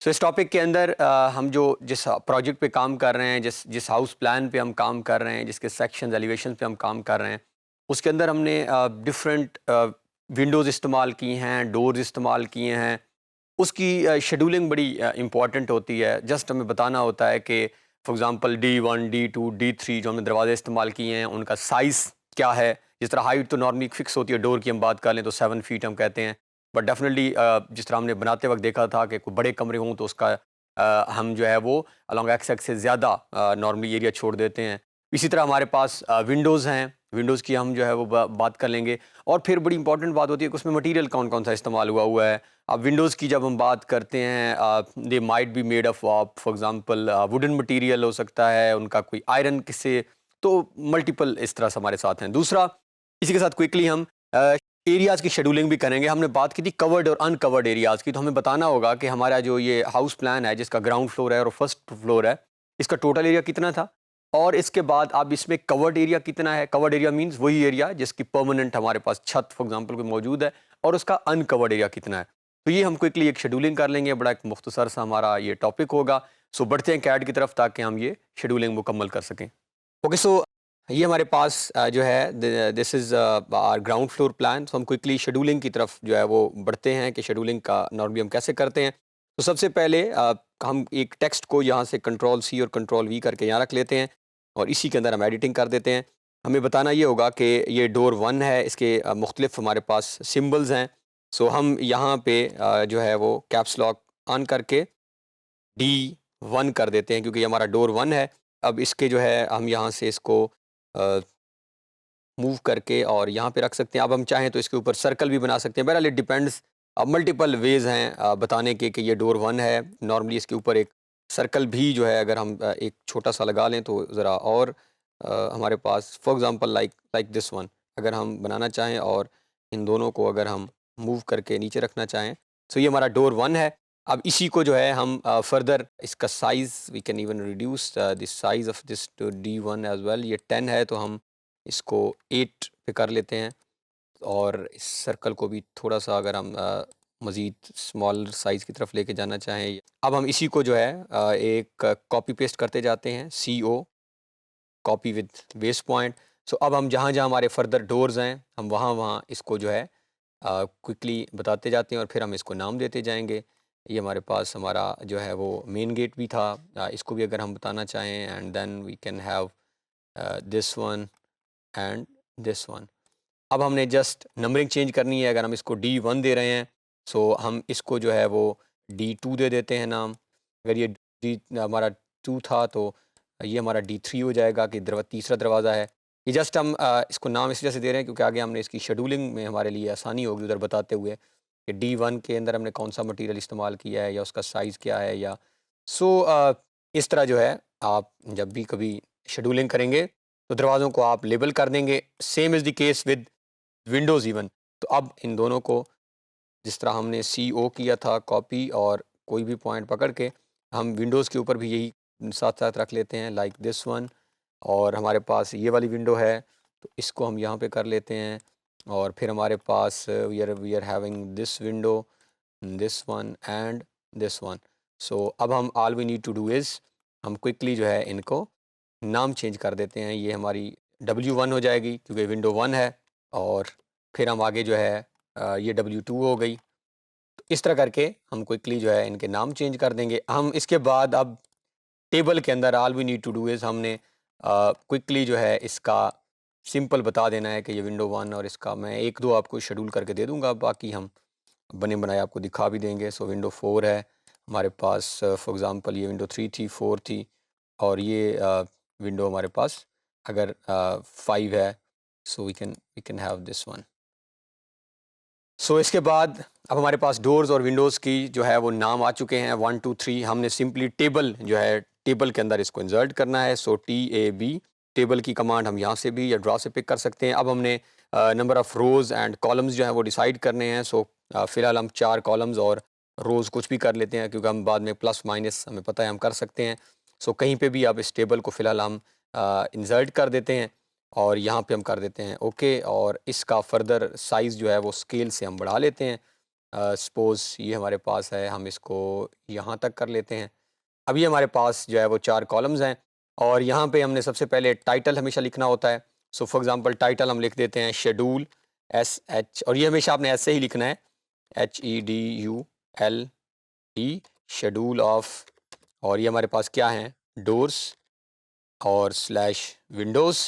इस टॉपिक के अंदर हम जो जिस प्रोजेक्ट पे काम कर रहे हैं, जिस जिस हाउस प्लान पे हम काम कर रहे हैं, जिसके सेक्शंस एलिवेशन पे हम काम कर रहे हैं, उसके अंदर हमने डिफरेंट विंडोज़ इस्तेमाल की हैं, डोर्स इस्तेमाल किए हैं। उसकी शेड्यूलिंग बड़ी इम्पॉर्टेंट होती है। जस्ट हमें बताना होता है कि for example D1, D2, D3 जो हमने दरवाजे इस्तेमाल किए हैं, उनका साइज़ क्या है। जिस तरह हाइट तो नॉर्मली फिक्स होती है, डोर की हम बात कर लें तो 7 फीट हम कहते हैं। बट डेफिनेटली जिस तरह हमने बनाते वक्त देखा था कि कोई बड़े कमरे हों तो उसका हम जो है वो अलॉन्ग एक्स एक्स से ज़्यादा नॉर्मली एरिया छोड़ देते हैं। इसी तरह हमारे पास विंडोज़ हैं, विंडोज़ की हम जो है वो बात कर लेंगे। और फिर बड़ी इंपॉर्टेंट बात होती है कि उसमें मटीरियल कौन कौन सा इस्तेमाल हुआ हुआ है। अब विंडोज़ की जब हम बात करते हैं, they might be made of for example wooden material हो सकता है, उनका कोई आयरन किससे, तो मल्टीपल इस तरह से हमारे साथ हैं। दूसरा, इसी के साथ क्विकली हम एरियाज़ की शेड्यूलिंग भी करेंगे। हमने बात की थी कवर्ड और अनकवर्ड एरियाज़ की, तो हमें बताना होगा कि हमारा जो ये हाउस प्लान है जिसका ग्राउंड फ्लोर है और फर्स्ट फ्लोर है, इसका टोटल एरिया कितना था, और इसके बाद अब इसमें कवर्ड एरिया कितना है। कवर्ड एरिया मींस वही एरिया जिसकी परमानेंट हमारे पास छत फॉर एग्जांपल कोई मौजूद है, और उसका अनकवर्ड एरिया कितना है। तो ये हम क्विकली एक शेड्यूलिंग कर लेंगे, बड़ा एक मुख्तसर सा हमारा ये टॉपिक होगा। सो बढ़ते हैं कैड की तरफ ताकि हम ये शेड्यूलिंग मुकम्मल कर सकें। ओके, सो ये हमारे पास जो है this is our ground floor plan. तो हम क्विकली शेड्यूलिंग की तरफ जो है वो बढ़ते हैं कि शेड्यूलिंग का नॉर्मली हम कैसे करते हैं। तो सबसे पहले हम एक टेक्स्ट को यहाँ से कंट्रोल C और कंट्रोल V करके यहाँ रख लेते हैं, और इसी के अंदर हम एडिटिंग कर देते हैं। हमें बताना ये होगा कि ये डोर 1 है, इसके मुख्तलिफ हमारे पास सिम्बल्स हैं। सो हम यहाँ पे जो है वो कैप्स लॉक ऑन करके D1 कर देते हैं, क्योंकि ये हमारा डोर 1 है। अब इसके जो है हम यहाँ से इसको मूव करके और यहाँ पे रख सकते हैं। अब हम चाहें तो इसके ऊपर सर्कल भी बना सकते हैं। बहरहाल इट डिपेंड्स, मल्टीपल वेज़ हैं बताने के कि ये डोर 1 है। नॉर्मली इसके ऊपर एक सर्कल भी जो है अगर हम एक छोटा सा लगा लें तो ज़रा और हमारे पास for example like this one अगर हम बनाना चाहें और इन दोनों को अगर हम मूव करके नीचे रखना चाहें, तो ये हमारा डोर 1 है। अब इसी को जो है हम फर्दर इसका size we can even reduce this size of this D1 as well. ये 10 है तो हम इसको 8 पे कर लेते हैं, और इस सर्कल को भी थोड़ा सा अगर हम मज़ीद स्मॉल साइज़ की तरफ लेके जाना चाहें। अब हम इसी को जो है एक कॉपी पेस्ट करते जाते हैं, CO copy with base point. So अब हम जहाँ जहाँ हमारे फर्दर डोर्स हैं हम वहाँ वहाँ इसको जो है क्विकली बताते जाते हैं, और फिर हम इसको नाम देते जाएंगे। ये हमारे पास हमारा जो है वो मेन गेट भी था, इसको भी अगर हम बताना चाहें, and then we can have this one and this one. अब हमने जस्ट नंबरिंग चेंज करनी है। अगर हम इसको D1 दे रहे हैं, सो हम इसको जो है वो D2 दे देते हैं नाम। अगर ये D हमारा 2 था तो ये हमारा D3 हो जाएगा कि तीसरा दरवाज़ा है। ये जस्ट हम इसको नाम इस वजह से दे रहे हैं क्योंकि आगे हमने इसकी शेड्यूलिंग में हमारे लिए आसानी होगी उधर बताते हुए कि D1 के अंदर हमने कौन सा मटीरियल इस्तेमाल किया है या उसका साइज़ क्या है, या इस तरह जो है आप जब भी कभी शेड्यूलिंग करेंगे तो दरवाज़ों को आप लेबल कर देंगे। Same is the case with Windows even. तो अब इन दोनों को जिस तरह हमने CO किया था कॉपी, और कोई भी पॉइंट पकड़ के हम विंडोज़ के ऊपर भी यही साथ साथ रख लेते हैं लाइक दिस वन। और हमारे पास ये वाली विंडो है तो इसको हम यहाँ पे कर लेते हैं, और फिर हमारे पास we are having this window, this one and this one. So अब हम all we need to do is हम क्विकली जो है इनको नाम चेंज कर देते हैं। ये हमारी W1 हो जाएगी क्योंकि विंडो 1 है, और फिर हम आगे जो है ये W2 हो गई। तो इस तरह करके हम क्विकली जो है इनके नाम चेंज कर देंगे। हम इसके बाद अब टेबल के अंदर all we need to do is हमने क्विकली जो है इसका सिंपल बता देना है कि ये विंडो 1, और इसका मैं एक दो आपको शेड्यूल करके दे दूंगा, बाकी हम बने बनाए आपको दिखा भी देंगे। सो विंडो 4 है हमारे पास, फॉर एग्ज़ाम्पल ये विंडो 3 थी, 4 थी, और ये विंडो हमारे पास अगर 5 है, so we can have this one. So इसके बाद अब हमारे पास डोर्स और विंडोज़ की जो है वो नाम आ चुके हैं 1 2 3। हमने सिंपली टेबल जो है टेबल के अंदर इसको इंसर्ट करना है। सो TAB टेबल की कमांड हम यहाँ से भी या ड्रा से पिक कर सकते हैं। अब हमने number of rows and columns जो है वो डिसाइड करने हैं। सो फ़िलहाल हम 4 कॉलम्स और रोज़ कुछ भी कर लेते हैं, क्योंकि हम बाद में प्लस माइनस हमें पता है हम कर सकते हैं। सो कहीं पे भी आप इस टेबल को फ़िलहाल हम इंसर्ट कर देते हैं और यहाँ पे हम कर देते हैं ओके, और इसका फर्दर साइज़ जो है वो स्केल से हम बढ़ा लेते हैं। सपोज़ ये हमारे पास है, हम इसको यहाँ तक कर लेते हैं। अभी हमारे पास जो है वो 4 कॉलम्स हैं और यहाँ पे हमने सबसे पहले टाइटल हमेशा लिखना होता है। सो फॉर एग्ज़ाम्पल टाइटल हम लिख देते हैं शेड्यूल, SH, और ये हमेशा आपने ऐसे ही लिखना है, HEDULE, शेड्यूल ऑफ, और ये हमारे पास क्या है, डोर्स और स्लैश विंडोज़।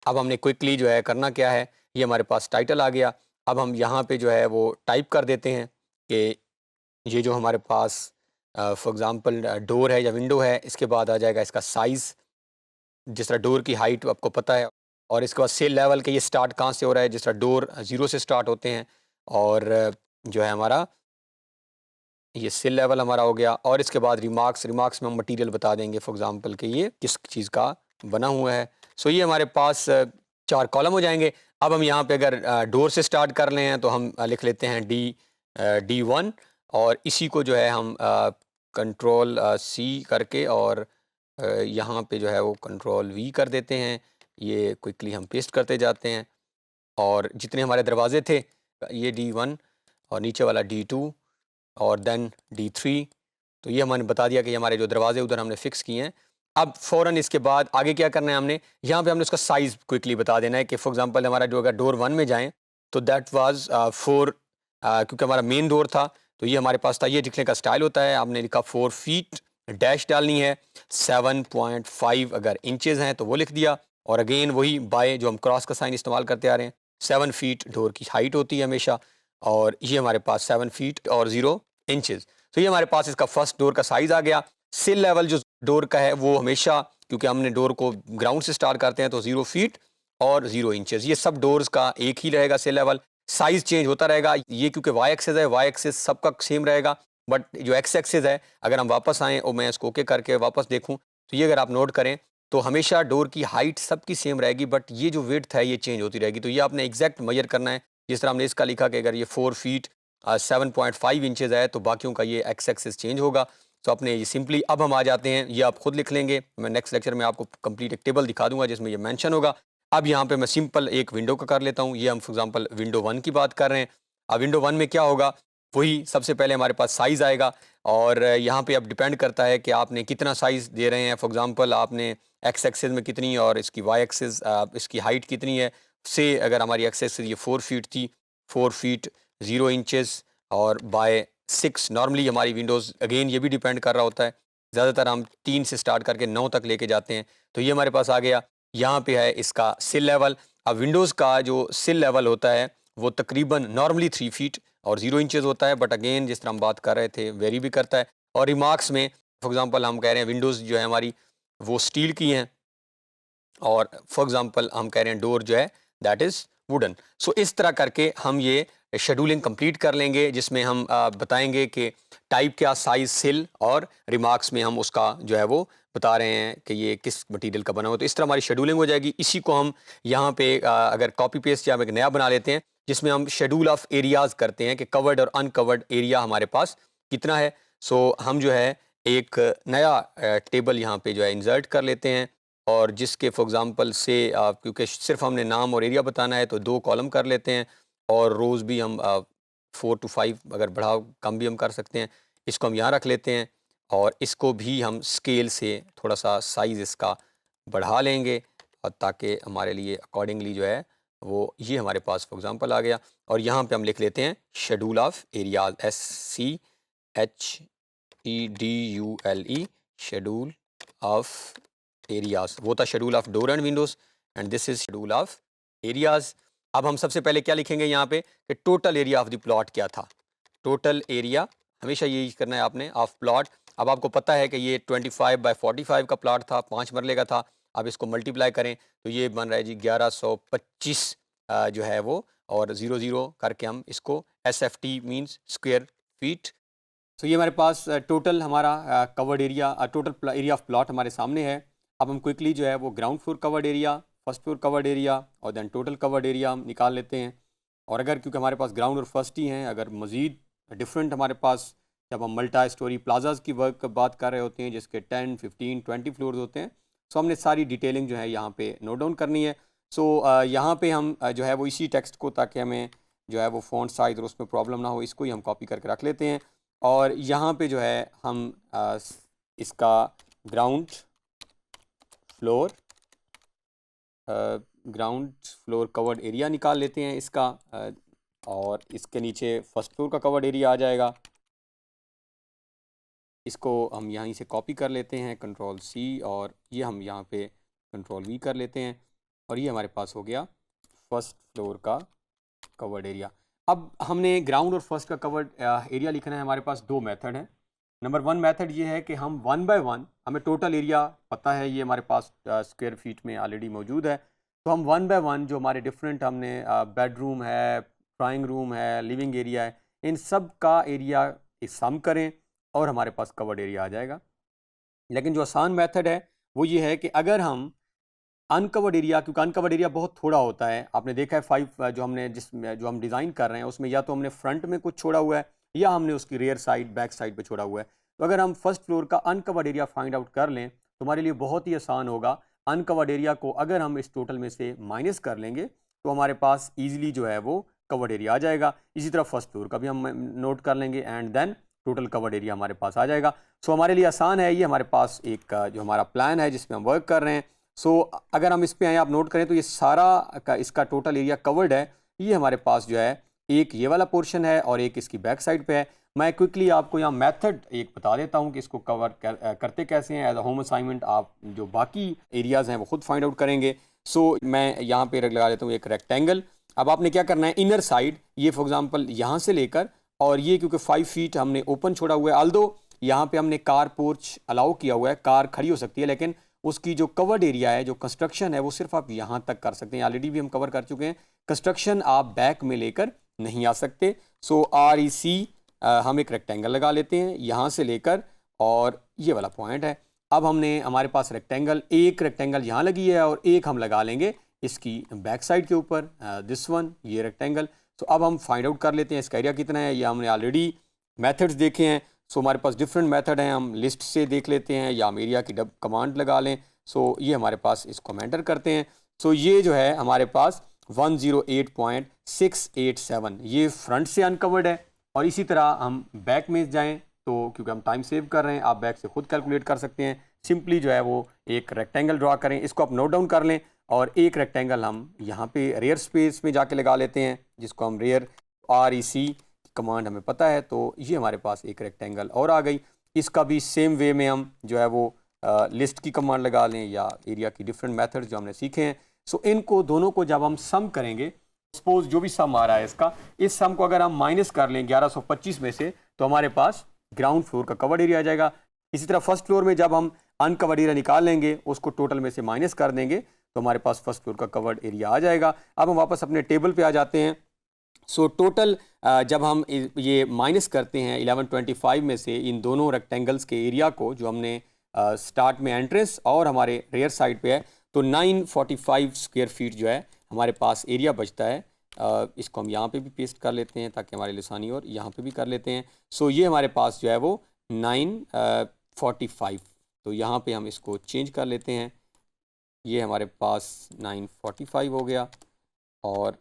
अब हमने क्विकली जो है करना क्या है, ये हमारे पास टाइटल आ गया। अब हम यहाँ पे जो है वो टाइप कर देते हैं कि ये जो हमारे पास फॉर एग्ज़ाम्पल डोर है या विंडो है, इसके बाद आ जाएगा इसका साइज़, जिस तरह डोर की हाइट आपको पता है, और इसके बाद सेल लेवल के ये स्टार्ट कहाँ से हो रहा है, जिस तरह डोर 0 से स्टार्ट होते हैं, और जो है हमारा ये सेल लेवल हमारा हो गया। और इसके बाद रिमार्क्स में हम मटेरियल बता देंगे फॉर एग्ज़ाम्पल कि ये किस चीज़ का बना हुआ है। सो ये हमारे पास 4 कॉलम हो जाएंगे। अब हम यहाँ पे अगर डोर से स्टार्ट कर रहे हैं तो हम लिख लेते हैं D1, और इसी को जो है हम कंट्रोल C करके और यहाँ पे जो है वो कंट्रोल V कर देते हैं। ये क्विकली हम पेस्ट करते जाते हैं, और जितने हमारे दरवाजे थे, ये D1 और नीचे वाला D2 और देन D3, तो ये हमने बता दिया कि हमारे जो दरवाजे उधर हमने फिक्स किए हैं। अब फ़ौरन इसके बाद आगे क्या करना है, हमने यहाँ पे हमने उसका साइज़ क्विकली बता देना है कि फॉर एग्ज़ाम्पल हमारा जो अगर डोर 1 में जाएँ तो दैट वाज़ 4, क्योंकि हमारा मेन डोर था तो ये हमारे पास था। ये लिखने का स्टाइल होता है, आपने लिखा 4 फीट, डैश डालनी है, 7.5 अगर इंचेज़ हैं तो वो लिख दिया, और अगेन वही बाय जो हम क्रॉस का साइन इस्तेमाल करते आ रहे हैं, 7 फीट डोर की हाइट होती है हमेशा, और ये हमारे पास 7 फीट और 0 इंचेस। तो ये हमारे पास इसका फर्स्ट डोर का साइज़ आ गया। सिल लेवल जो डोर का है वो हमेशा, क्योंकि हमने डोर को ग्राउंड से स्टार्ट करते हैं, तो 0 फीट और 0 इंचेस, ये सब डोर्स का एक ही रहेगा सिल लेवल। साइज़ चेंज होता रहेगा, ये क्योंकि वाई एक्सिस है, वाई एक्सिस सबका सेम रहेगा, बट जो एक्स एक्सिस है, अगर हम वापस आएँ और मैं इसको ओके करके वापस देखूँ, तो ये अगर आप नोट करें तो हमेशा डोर की हाइट सबकी सेम रहेगी, बट ये जो विड्थ है ये चेंज होती रहेगी। तो ये आपने एग्जैक्ट मेजर करना है। जिस तरह हमने इसका लिखा कि अगर ये 4 फीट 7.5 इंचेस है तो बाकियों का ये एक्स एक्सिस चेंज होगा। तो अपने ये सिंपली अब हम आ जाते हैं, ये आप खुद लिख लेंगे, मैं नेक्स्ट लेक्चर में आपको कंप्लीट एक टेबल दिखा दूंगा जिसमें ये मेंशन होगा। अब यहाँ पे मैं सिंपल एक विंडो का कर लेता हूँ, ये हम फॉर एग्जांपल विंडो 1 की बात कर रहे हैं। अब विंडो 1 में क्या होगा, वही सबसे पहले हमारे पास साइज़ आएगा, और यहाँ पे अब डिपेंड करता है कि आपने कितना साइज़ दे रहे हैं। फॉर एग्जांपल आपने एक्स एक्सिस में कितनी और इसकी वाई एक्सिस इसकी हाइट कितनी है। से अगर हमारी एक्स एक्सिस ये 4 फीट थी, 4 फीट 0 इंचेस और बाय 6, नॉर्मली हमारी विंडोज़ अगेन ये भी डिपेंड कर रहा होता है, ज़्यादातर हम 3 से स्टार्ट करके 9 तक लेके जाते हैं। तो ये हमारे पास आ गया। यहाँ पे है इसका सिल लेवल। अब विंडोज़ का जो सिल लेवल होता है वो तकरीबन नॉर्मली 3 फीट और 0 इंचेस होता है, बट अगेन जिस तरह हम बात कर रहे थे वेरी भी करता है। और रिमार्क्स में फॉर एग्जांपल हम कह रहे हैं विंडोज़ जो है हमारी वो स्टील की हैं, और फॉर एग्जांपल हम कह रहे हैं डोर जो है दैट इज़ वुडन। सो इस तरह करके हम ये शेड्यूलिंग कंप्लीट कर लेंगे, जिसमें हम बताएंगे कि टाइप क्या, साइज, सिल, और रिमार्क्स में हम उसका जो है वो बता रहे हैं कि ये किस मटेरियल का बना हुआ। तो इस तरह हमारी शेड्यूलिंग हो जाएगी। इसी को हम यहाँ पे अगर कॉपी पेस्ट या हम एक नया बना लेते हैं जिसमें हम शेड्यूल ऑफ एरियाज़ करते हैं कि कवर्ड और अनकवर्ड एरिया हमारे पास कितना है। सो हम जो है एक नया टेबल यहाँ पे जो है इंसर्ट कर लेते हैं, और जिसके फॉर एग्जांपल से क्योंकि सिर्फ हमने नाम और एरिया बताना है तो 2 कॉलम कर लेते हैं, और रोज़ भी हम 4 to 5 अगर बढ़ा कम भी हम कर सकते हैं। इसको हम यहाँ रख लेते हैं, और इसको भी हम स्केल से थोड़ा सा साइज़ इसका बढ़ा लेंगे, और ताकि हमारे लिए अकॉर्डिंगली जो है वो ये हमारे पास फॉर एग्जांपल आ गया। और यहाँ पे हम लिख लेते हैं schedule of areas, SCHEDULE, schedule of areas. वो था schedule of door and Windows, and this is schedule of areas. अब हम सबसे पहले क्या लिखेंगे यहाँ पे कि total area of the plot क्या था। टोटल एरिया हमेशा यही करना है आपने ऑफ प्लॉट। अब आपको पता है कि ये 25 बाय 45 का प्लॉट था, 5 मरले का था। अब इसको मल्टीप्लाई करें तो ये बन रहा है जी 1125 जो है वो, और 00 करके हम इसको SFT मीन्स स्क्वायर फीट। तो ये हमारे पास टोटल हमारा covered area, total area of plot हमारे सामने है। अब हम क्विकली जो है वो ground floor covered area, first floor covered area और देन टोटल कवर्ड एरिया हम निकाल लेते हैं। और अगर क्योंकि हमारे पास ग्राउंड और फर्स्ट ही हैं, अगर मज़ीद डिफरेंट हमारे पास जब हम मल्टी स्टोरी प्लाजाज की वर्क बात कर रहे होते हैं जिसके 10, 15, 20 फ्लोर्स होते हैं, सो हमने सारी डिटेलिंग जो है यहाँ पे नोट डाउन करनी है। सो यहाँ पे हम जो है वो इसी टेक्स्ट को, ताकि हमें जो है वो फ़ॉन्ट साइज और उसमें प्रॉब्लम ना हो, इसको ही हम कॉपी करके रख लेते हैं। और यहाँ पे जो है हम इसका ग्राउंड फ्लोर कवर्ड एरिया निकाल लेते हैं इसका, और इसके नीचे फर्स्ट फ्लोर का कवर्ड एरिया आ जाएगा। इसको हम यहीं से कॉपी कर लेते हैं, कंट्रोल सी, और ये हम यहाँ पे कंट्रोल वी कर लेते हैं, और ये हमारे पास हो गया फर्स्ट फ्लोर का कवर्ड एरिया। अब हमने ग्राउंड और फर्स्ट का कवर्ड एरिया लिखना है। हमारे पास दो मेथड हैं। नंबर वन मेथड ये है कि हम 1 बाय 1, हमें टोटल एरिया पता है, ये हमारे पास स्क्वायर फीट में ऑलरेडी मौजूद है, तो हम 1 बाय 1 जो हमारे डिफरेंट हमने बेडरूम है, ड्राइंग रूम है, लिविंग एरिया है, इन सब का एरिया सम करें और हमारे पास कवर्ड एरिया आ जाएगा। लेकिन जो आसान मेथड है वो ये है कि अगर हम अनकवर्ड एरिया, क्योंकि अनकवर्ड एरिया बहुत थोड़ा होता है, आपने देखा है 5 जो हमने जो हम डिज़ाइन कर रहे हैं उसमें या तो हमने फ्रंट में कुछ छोड़ा हुआ है या हमने उसकी रेयर साइड, बैक साइड पे छोड़ा हुआ है। तो अगर हम फर्स्ट फ्लोर का अनकवर्ड एरिया फाइंड आउट कर लें तो हमारे लिए बहुत ही आसान होगा। अनकवर्ड एरिया को अगर हम इस टोटल में से माइनस कर लेंगे तो हमारे पास ईजिली जो है वो कवर्ड एरिया आ जाएगा। इसी तरह फर्स्ट फ्लोर का भी हम नोट कर लेंगे and then total covered area हमारे पास आ जाएगा। सो हमारे लिए आसान है, ये हमारे पास एक जो हमारा प्लान है जिसमें हम वर्क कर रहे हैं। सो अगर हम इस पे आए, आप नोट करें तो ये सारा का इसका टोटल एरिया कवर्ड है। ये हमारे पास जो है एक ये वाला पोर्शन है और एक इसकी बैक साइड पे है। मैं क्विकली आपको यहाँ मेथड एक बता देता हूँ कि इसको कवर करते कैसे हैं। एज अ होम असाइनमेंट आप जो बाकी एरियाज़ हैं वो खुद फाइंड आउट करेंगे। सो मैं यहाँ पे लगा देता हूँ एक रेक्टेंगल। अब आपने क्या करना है, इनर साइड ये फॉर एग्जांपल यहाँ से लेकर, और ये क्योंकि 5 फीट हमने ओपन छोड़ा हुआ है, आल्दो यहाँ पे हमने कार पोर्च अलाउ किया हुआ है, कार खड़ी हो सकती है, लेकिन उसकी जो कवर्ड एरिया है, जो कंस्ट्रक्शन है, वो सिर्फ आप यहाँ तक कर सकते हैं। ऑलरेडी भी हम कवर कर चुके हैं, कंस्ट्रक्शन आप बैक में लेकर नहीं आ सकते। सो REC हम एक रेक्टेंगल लगा लेते हैं यहाँ से लेकर, और ये वाला पॉइंट है। अब हमने हमारे पास रेक्टेंगल, एक रेक्टेंगल यहाँ लगी है और एक हम लगा लेंगे इसकी बैक साइड के ऊपर, दिस वन, ये रेक्टेंगल। तो अब हम फाइंड आउट कर लेते हैं इसका एरिया कितना है। ये हमने ऑलरेडी मेथड्स देखे हैं। सो हमारे पास डिफरेंट मेथड हैं, हम लिस्ट से देख लेते हैं या हम एरिया की डब कमांड लगा लें। सो ये हमारे पास, इसको हम एंटर करते हैं। सो ये जो है हमारे पास 108.687 ये फ्रंट से अनकवर्ड है। और इसी तरह हम बैक में जाएं तो क्योंकि हम टाइम सेव कर रहे हैं, आप बैक से खुद कैलकुलेट कर सकते हैं। सिंपली जो है वो एक रेक्टेंगल ड्रा करें, इसको आप नोट डाउन कर लें, और एक रेक्टेंगल हम यहाँ पे रेयर स्पेस में जाके लगा लेते हैं, जिसको हम रेयर REC कमांड हमें पता है। तो ये हमारे पास एक रेक्टेंगल और आ गई। इसका भी सेम वे में हम जो है वो लिस्ट की कमांड लगा लें या एरिया की डिफरेंट मेथड्स जो हमने सीखे हैं। सो इनको दोनों को जब हम सम करेंगे, सपोज जो भी सम आ रहा है इसका, इस सम को अगर हम माइनस कर लें 1125 में से, तो हमारे पास ग्राउंड फ्लोर का कवर्ड एरिया आ जाएगा। इसी तरह फर्स्ट फ्लोर में जब हम अनकवर्ड एरिया निकाल लेंगे, उसको टोटल में से माइनस कर देंगे, तो हमारे पास फर्स्ट फ्लोर का कवर्ड एरिया आ जाएगा। अब हम वापस अपने टेबल पे आ जाते हैं। सो टोटल जब हम ये माइनस करते हैं 1125 में से इन दोनों रेक्टेंगल्स के एरिया को, जो हमने स्टार्ट में एंट्रेंस और हमारे रेयर साइड पे है, तो 945 स्क्वायर फीट जो है हमारे पास एरिया बचता है। इसको हम यहाँ पे भी पेस्ट कर लेते हैं ताकि हमारे लिसानी, और यहाँ पे भी कर लेते हैं। सो ये हमारे पास जो है वो 945, तो यहाँ पे हम इसको चेंज कर लेते हैं। ये हमारे पास 945 हो गया, और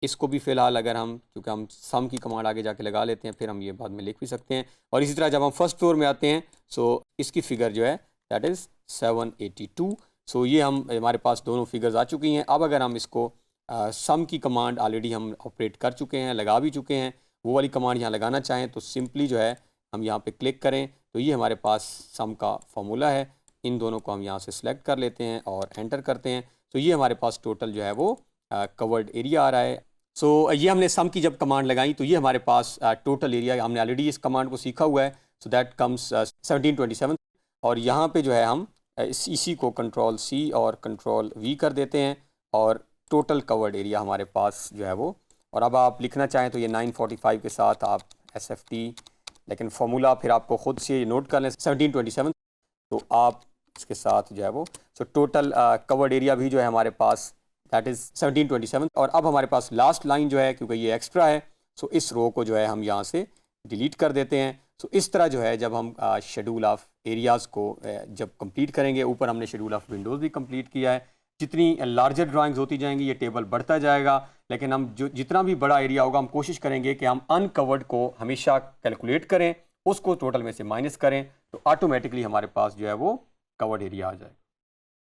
इसको भी फ़िलहाल अगर हम, क्योंकि हम सम की कमांड आगे जाके लगा लेते हैं, फिर हम ये बाद में लिख भी सकते हैं। और इसी तरह जब हम फर्स्ट फ्लोर में आते हैं, सो इसकी फ़िगर जो है दैट इज़ 782। सो ये हम, हमारे पास दोनों फिगर्स आ चुकी हैं। अब अगर हम इसको सम की कमांड ऑलरेडी हम ऑपरेट कर चुके हैं, लगा भी चुके हैं, वो वाली कमांड यहाँ लगाना चाहें तो सिंपली जो है हम यहाँ पे क्लिक करें, तो ये हमारे पास सम का फॉर्मूला है। इन दोनों को हम यहाँ से सिलेक्ट कर लेते हैं और एंटर करते हैं। तो ये हमारे पास टोटल जो है वो कवर्ड एरिया आ रहा है। सो ये हमने सम की जब कमांड लगाई तो ये हमारे पास टोटल एरिया, हमने ऑलरेडी इस कमांड को सीखा हुआ है। So that comes 1727। और यहाँ पे जो है हम इसी को कंट्रोल C और कंट्रोल V कर देते हैं, और टोटल कवर्ड एरिया हमारे पास जो है वो, और अब आप लिखना चाहें तो ये 945 के साथ आप SFT, लेकिन फार्मूला फिर आपको ख़ुद से नोट कर लें 1727, तो आप इसके साथ जो है वो, सो टोटल कवर्ड एरिया भी जो है हमारे पास दैट इज़ 1727। और अब हमारे पास लास्ट लाइन जो है, क्योंकि ये एक्स्ट्रा है, सो इस रो को जो है हम यहाँ से डिलीट कर देते हैं। सो इस तरह जो है जब हम शेड्यूल ऑफ एरियाज़ को जब कंप्लीट करेंगे, ऊपर हमने शेड्यूल ऑफ विंडोज़ भी कंप्लीट किया है, जितनी लार्जर ड्राइंग्स होती जाएंगी ये टेबल बढ़ता जाएगा, लेकिन हम जो जितना भी बड़ा एरिया होगा हम कोशिश करेंगे कि हम अनकवर्ड को हमेशा कैलकुलेट करें, उसको टोटल में से माइनस करें, तो ऑटोमेटिकली हमारे पास जो है वो कवर्ड एरिया आ जाए।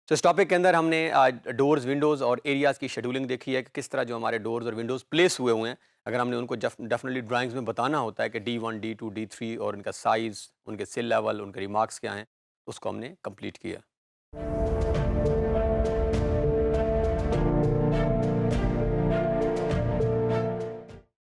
तो इस टॉपिक के अंदर हमने डोर्स, विंडोज़ और एरियाज़ की शेड्यूलिंग देखी है कि किस तरह जो हमारे डोर्स और विंडोज़ प्लेस हुए हुए हैं, अगर हमने उनको डेफिनेटली ड्राइंग्स में बताना होता है कि D1, D2, D3 और उनका साइज़, उनके सेल लेवल, उनके रिमार्क्स क्या हैं, उसको हमने कंप्लीट किया।